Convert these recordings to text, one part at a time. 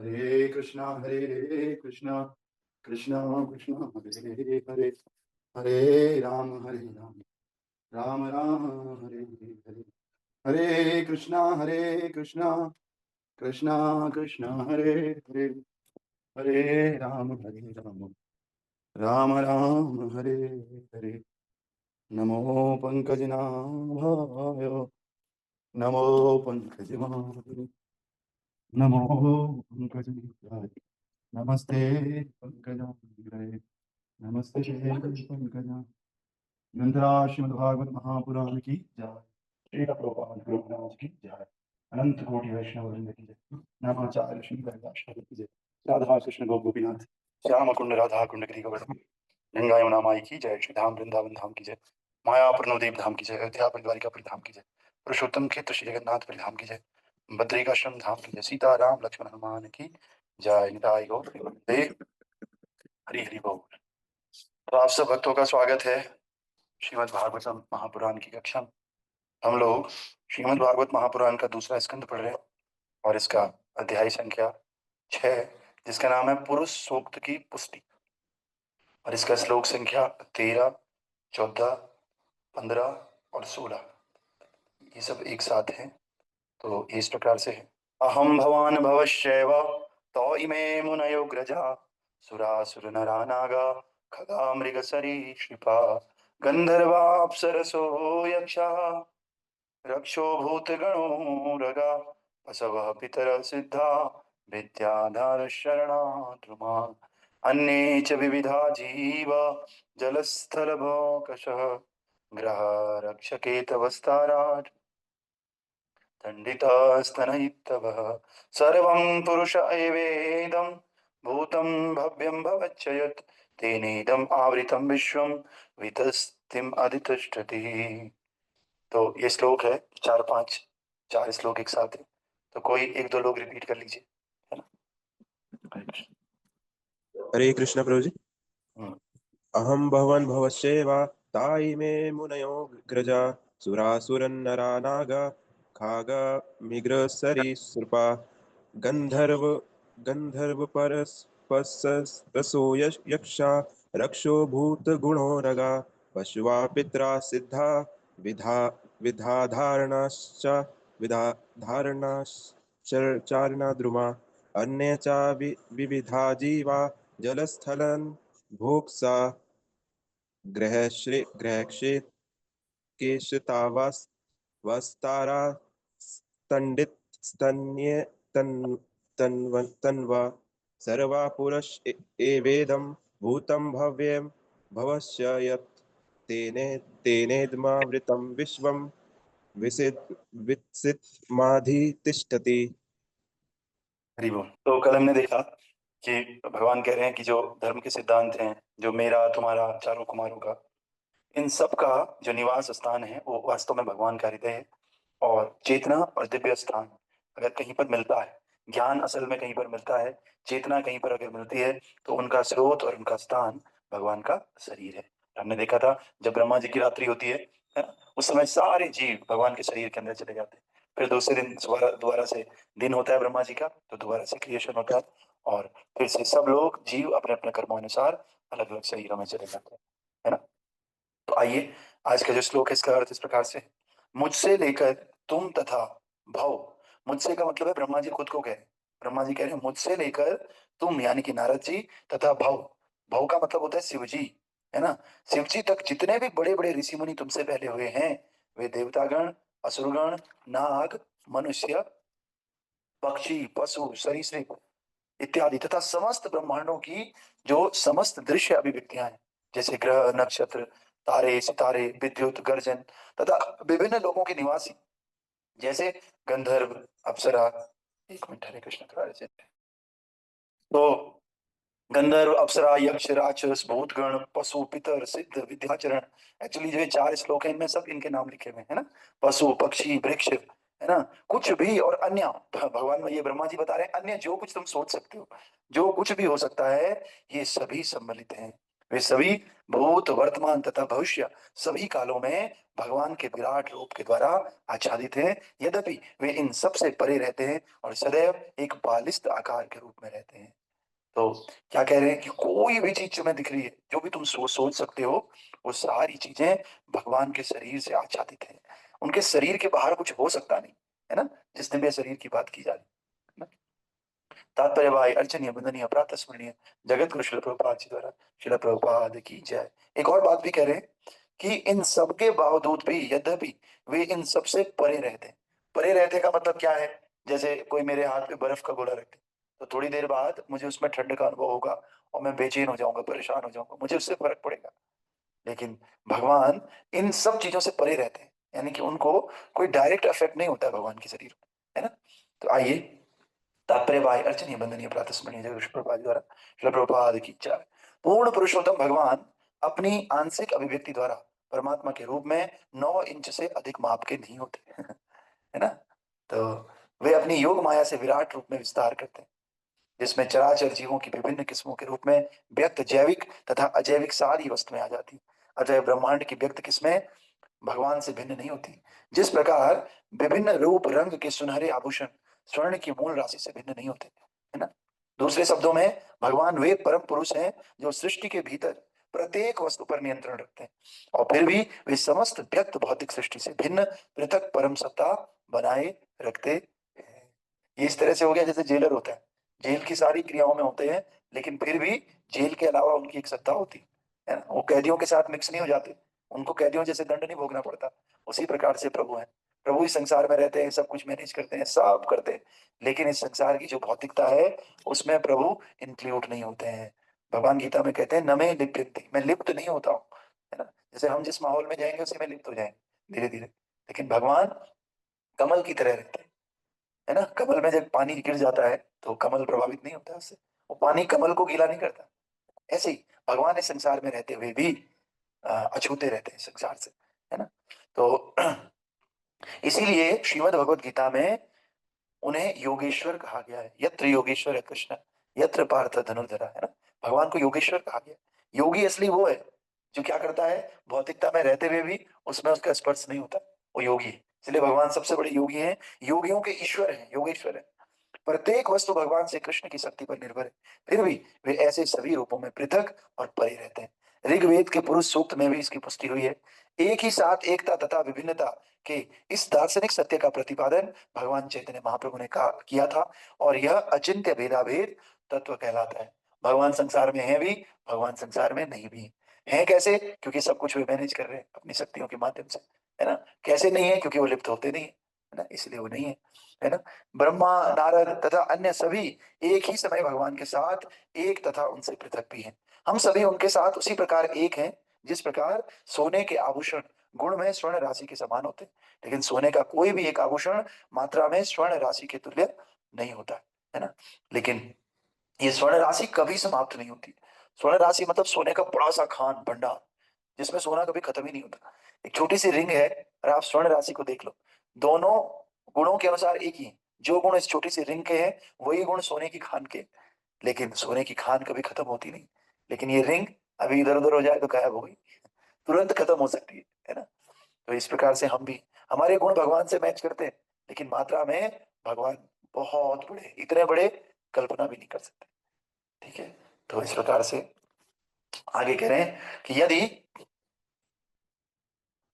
हरे कृष्णा हरे कृष्णा कृष्णा कृष्णा हरे हरे हरे राम राम राम हरे हरे हरे कृष्णा कृष्णा कृष्णा हरे हरे हरे राम राम राम हरे हरे। नमो पंकजनाभाय नमो पंकजनाभाय नमो पंकजनाभाय नमस्ते पंकजाय नमस्ते पंकजा। ग्रंथराज श्रीमद् भागवत महापुराण की जय। श्री प्रभुपाद महाराज की जय। अनंत कोटि वैष्णव वृंद की जय। नमाचार्य श्री हरिदास की जय। राधा कृष्ण गोपीनाथ श्याम कुंड राधा कुंड गिरी गोवर्धन गंगा यमुना माई की जय। श्री धाम वृंदावन धाम की जय। मायापुर नवदीप धाम की जय। अयोध्या परिद्वारिकापुरी धाम की जय। पुरुषोत्तम क्षेत्र श्री जगन्नाथपुरी धाम की जय। बद्रिकाश्रम धाम की जय। सीता राम लक्ष्मण हनुमान की जय। निताई गौर वंदे हरि हरि बोल। तो आप सब भक्तों का स्वागत है श्रीमद् भागवतम महापुराण की कक्षा में। हम लोग श्रीमद् भागवत महापुराण का दूसरा स्कंद पढ़ रहे हैं और इसका अध्याय संख्या 6 जिसका नाम है पुरुष सूक्त की पुष्टि और इसका श्लोक संख्या 13, 14, 15 और 16 ये सब एक साथ हैं। तो इस प्रकार से है। अहम भवान भवश्चैव तौ इमे मुनयो ग्रजा सुरासुर नरा नागा खगा मृग सरीसृपा गंधर्वाप्सरसो यक्षा रक्षो भूतगणो रगा असवः पितर सिद्धा विद्याधर शरणाद्रुमा अन्ये च विविधा जीव जलस्थलभोकशः ग्रह रक्षकेतवस्ताराट् दण्डितास्तनयित्तवः सर्वं पुरुष एवेदं भूतं भव्यं भवच्च यत् तेनेदम् आवृतं विश्वं वितस्तिम् अधितिष्ठति। तो ये श्लोक है चार श्लोक एक साथ है। तो कोई एक दो लोग रिपीट कर लीजिए, है ना। हरे कृष्ण। हरे कृष्ण प्रभु जी। हम्म, अहम भवन भवश्चैव ताई मे मुनयो ग्रजा सुरासुरन्नरा नागा खाग मिग्र सरीसृपा गंधर्व गंधर्व परस्पसो यक्षा रक्षो भूत गुणो रगा पशुवा पित्रा सिद्धा विधा विधाधारणाश्च विधाधारणाश्चारणा द्रुमा अन्ये च विविधा जीवा जलस्थलन भोक्सा ग्रहक्षेत केशतावास्तारा स्तंडित स्तन्ये तन्वा सर्वा पुरुष एवेदं भूतं भव्यं भवस्य यत् तेनेदमावृतं विश्वं विसित हरि बोल। तो कल हमने देखा कि भगवान कह रहे हैं कि जो धर्म के सिद्धांत हैं, जो मेरा तुम्हारा चारों कुमारों का, इन सब का जो निवास स्थान है वो वास्तव में भगवान का हृदय है। और चेतना और दिव्य स्थान अगर कहीं पर मिलता है, ज्ञान असल में कहीं पर मिलता है, चेतना कहीं पर अगर मिलती है, तो उनका स्रोत और उनका स्थान भगवान का शरीर है। हमने देखा था जब ब्रह्मा जी की रात्रि होती है ना, उस समय सारे जीव भगवान के शरीर के अंदर चले जाते हैं। फिर दूसरे दिन दोबारा दोबारा से दिन होता है ब्रह्मा जी का, तो दोबारा से क्रिएशन होता है और फिर से सब लोग जीव अपने अपने कर्मानुसार अलग अलग शरीरों में चले जाते हैं, है ना। तो आइए, आज का जो श्लोक है इसका अर्थ इस प्रकार से। मुझसे लेकर तुम तथा भव। मुझसे का मतलब है ब्रह्मा जी खुद को कह रहे हैं। ब्रह्मा जी कह रहे हैं मुझसे लेकर तुम यानी कि नारद जी तथा भव। भव का मतलब होता है शिव जी, है ना। शिव जी तक जितने भी बड़े बड़े ऋषि मुनि तुमसे पहले हुए हैं, वे देवतागण, असुरगण, नाग, मनुष्य, पक्षी, पशु, सरीसृप इत्यादि तथा समस्त ब्रह्मांडों की जो समस्त दृश्य अभिव्यक्तियां हैं, जैसे ग्रह, नक्षत्र, तारे, सितारे, विद्युत, गर्जन तथा विभिन्न लोगों के निवासी, जैसे गंधर्व, अप्सरा। एक मिनट, हरे कृष्ण थोड़ा ऐसे। तो गंधर्व, अप्सरा, यक्ष, राक्षस, भूतगण, पशु, पितर, सिद्ध, विद्याचरण। एक्चुअली जो ये चार श्लोक हैं इनमें सब इनके नाम लिखे हुए हैं ना। पशु, पक्षी, वृक्ष, है ना, कुछ भी और अन्य। भगवान में ये ब्रह्मा जी बता रहे हैं अन्य जो कुछ तुम सोच सकते हो, जो कुछ भी हो सकता है, ये सभी सम्मिलित हैं वे सभी भूत, वर्तमान तथा भविष्य सभी कालों में भगवान के विराट रूप के द्वारा आच्छादित हैं। यद्यपि वे इन सब से परे रहते हैं और सदैव एक बालिस्त आकार के रूप में रहते हैं। तो क्या कह रहे हैं कि कोई भी चीज तुम्हें दिख रही है, जो भी तुम सोच सकते हो, वो सारी चीजें भगवान के शरीर से आच्छादित है। उनके शरीर के बाहर कुछ हो सकता नहीं, है ना, जिस दिव्य शरीर की बात की जा रही है ना। तात्पर्य भाई अर्चनीय वंदनीय प्रातः स्मरणीय जगत गुरु शिल प्रभुपाद जी द्वारा शिल प्रभुपाद की जय। एक और बात भी कह रहे हैं कि इन सब के बावजूद भी यद्यपि वे इन सब से परे रहते हैं। परे रहते का मतलब क्या है? जैसे कोई मेरे हाथ पे बर्फ का गोला रख दे, तो थोड़ी देर बाद मुझे उसमें ठंड का अनुभव होगा और मैं बेचैन हो जाऊंगा, परेशान हो जाऊंगा, मुझे उससे फर्क पड़ेगा। लेकिन भगवान इन सब चीजों से परे रहते हैं, यानी कि उनको कोई डायरेक्ट इफेक्ट नहीं होता है भगवान के शरीर में, है ना। तो आइए तात्पर्य बाह्य अर्चनीय वंदनीय प्रातस्मरणीय जगत गुरु प्रभुपाद द्वारा शिल प्रभुपाद की जय। पूर्ण पुरुषोत्तम भगवान अपनी आंशिक अभिव्यक्ति द्वारा परमात्मा के रूप में 9 इंच से अधिक माप के नहीं होते है ना। तो वे अपनी योग माया से विराट रूप में विस्तार करते हैं, जिसमें चराचर जीवों की विभिन्न किस्मों के रूप में व्यक्त जैविक तथा अजैविक सारी वस्तुएं आ जाती। अतः ब्रह्मांड की व्यक्त किस्में भगवान से भिन्न नहीं होती। जिस प्रकार विभिन्न रूप रंग के सुनहरे आभूषण स्वर्ण की मूल राशि से भिन्न नहीं होते, है ना। दूसरे शब्दों में भगवान वे परम पुरुष हैं जो सृष्टि के भीतर प्रत्येक वस्तु पर नियंत्रण रखते हैं और फिर भी वे समस्त व्यक्त भौतिक सृष्टि से भिन्न पृथक परम सत्ता बनाए रखते हैं। ये इस तरह से हो गया जैसे जेलर होता है, जेल की सारी क्रियाओं में होते हैं, लेकिन फिर भी जेल के अलावा उनकी एक सत्ता होती है ना। वो कैदियों के साथ मिक्स नहीं हो जाते, उनको कैदियों जैसे दंड नहीं भोगना पड़ता। उसी प्रकार से प्रभु हैं, प्रभु इस संसार में रहते हैं, सब कुछ मैनेज करते हैं, सब करते हैं, लेकिन इस संसार की जो भौतिकता है उसमें प्रभु इंक्लूड नहीं होते हैं। भगवान गीता में कहते हैं न मैं लिप्यते, मैं लिप्त नहीं होता हूँ, है ना। जैसे हम जिस माहौल में जाएंगे उसी में लिप्त हो जाएंगे धीरे धीरे, लेकिन भगवान कमल की तरह रहते हैं, है ना। कमल में जब पानी गिर जाता है तो कमल प्रभावित नहीं होता उससे, वो पानी कमल को गीला नहीं करता। ऐसे ही भगवान इस संसार में रहते हुए भी अछूते रहते हैं संसार से, है ना। तो इसीलिए श्रीमद् भगवत गीता में उन्हें योगेश्वर कहा गया है। यत्र योगेश्वर है कृष्ण, यत्र पार्थ धनुर्धरा, है ना। भगवान को योगेश्वर कहा गया। योगी असली वो है जो क्या करता है, भौतिकता में रहते हुए भी उसमें उसका स्पर्श नहीं होता, वो योगी है। इसलिए भगवान सबसे बड़े योगी हैं, योगियों के ईश्वर हैं, योगेश्वर है। प्रत्येक वस्तु भगवान से कृष्ण की शक्ति पर निर्भर है, फिर भी वे ऐसे सभी रूपों में पृथक और परे रहते हैं। ऋग्वेद के पुरुष सूक्त में भी इसकी पुष्टि हुई है। एक ही साथ एकता तथा विभिन्नता के इस दार्शनिक सत्य का प्रतिपादन भगवान चैतन्य महाप्रभु ने किया था और यह अचिंत्य भेदाभेद तत्व कहलाता है। भगवान संसार में है भी, भगवान संसार में नहीं भी है। कैसे? क्योंकि सब कुछ वे मैनेज कर रहे हैं अपनी शक्तियों के माध्यम से, है ना। कैसे नहीं है? क्योंकि वो लिप्त होते नहीं है ना, इसलिए वो नहीं है ना। ब्रह्मा, नारद तथा अन्य सभी एक ही समय भगवान के साथ एक तथा उनसे पृथक भी हैं। हम सभी उनके साथ उसी प्रकार एक हैं जिस प्रकार सोने के आभूषण गुण में स्वर्ण राशि के समान होते हैं, लेकिन सोने का कोई भी एक आभूषण मात्रा में स्वर्ण राशि के तुल्य नहीं होता है ना। लेकिन ये स्वर्ण राशि कभी समाप्त नहीं होती। स्वर्ण राशि मतलब सोने का बड़ा सा खान भंडार, जिसमें सोना कभी खत्म ही नहीं होता। एक छोटी सी रिंग है और आप स्वर्ण राशि को देख लो, दोनों गुणों के अनुसार एक ही हैं। जो गुण इस छोटी सी रिंग के हैं वही गुण सोने की खान के हैं। लेकिन सोने की खान कभी खत्म होती नहीं, लेकिन ये रिंग अभी इधर उधर हो जाए तो गायब हो गई, तुरंत खत्म हो सकती है ना। तो इस प्रकार से हम भी, हमारे गुण भगवान से मैच करते हैं, लेकिन मात्रा में भगवान बहुत बड़े, इतने बड़े कल्पना भी नहीं कर सकते। ठीक है, तो इस प्रकार से आगे कह रहे हैं कि यदि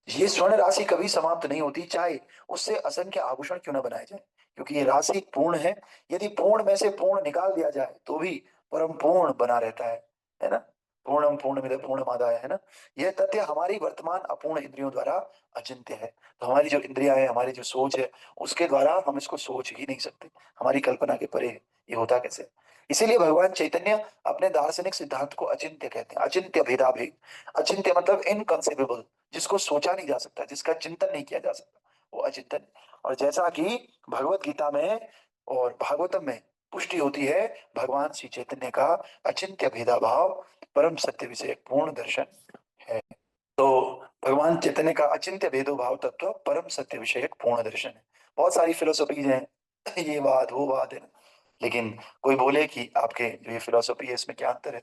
ये स्वर्ण राशि कभी समाप्त नहीं होती, चाहे उससे असंख्य आभूषण क्यों न बनाए जाए, क्योंकि ये राशि पूर्ण है। यदि पूर्ण में से पूर्ण निकाल दिया जाए तो भी परम पूर्ण बना रहता है ना। पूर्णम पूर्णमिदं पूर्णमादाय, है ना। यह तथ्य हमारी वर्तमान अपूर्ण इंद्रियों द्वारा अचिंत्य है। तो हमारी जो इंद्रियां है, हमारी जो सोच है, उसके द्वारा हम इसको सोच ही नहीं सकते, हमारी कल्पना के परे है। ये होता कैसे? इसीलिए भगवान चैतन्य अपने दार्शनिक सिद्धांत को अचिंत्य कहते हैं, अचिंत्य भेदाभेद। अचिंत्य मतलब इनकंसेबल, जिसको सोचा नहीं जा सकता, जिसका चिंतन नहीं किया जा सकता, वो अचिंतन है। और जैसा कि भगवत गीता में और भागवतम में पुष्टि होती है, भगवान श्री चैतन्य का अचिंत्य भेदा भाव परम सत्य विषय पूर्ण दर्शन है। तो भगवान चैतन्य का अचिंत्य भेदो भाव तत्व परम सत्य विषय पूर्ण दर्शन है। बहुत सारी फिलोसफीज हैं, ये बात वो बात है ना। लेकिन कोई बोले कि आपके जो ये फिलोसफी है इसमें क्या अंतर है,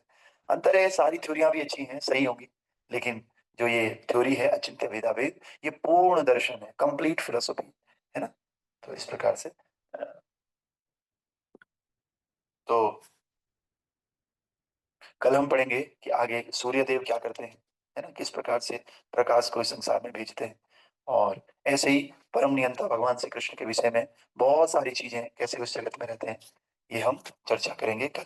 अंतर है, सारी थ्योरियाँ भी अच्छी हैं, सही होंगी, लेकिन जो ये थ्योरी है अचिंत्य भेदाभेद, ये पूर्ण दर्शन है, कंप्लीट फिलॉसफी, है ना? तो इस प्रकार से तो कल हम पढ़ेंगे कि आगे सूर्य देव क्या करते हैं, है ना? किस प्रकार से प्रकाश को इस संसार में भेजते हैं और ऐसे ही परम नियंता भगवान श्री कृष्ण के विषय में बहुत सारी चीज़ें कैसे उस जगत में रहते हैं, ये हम चर्चा करेंगे कल।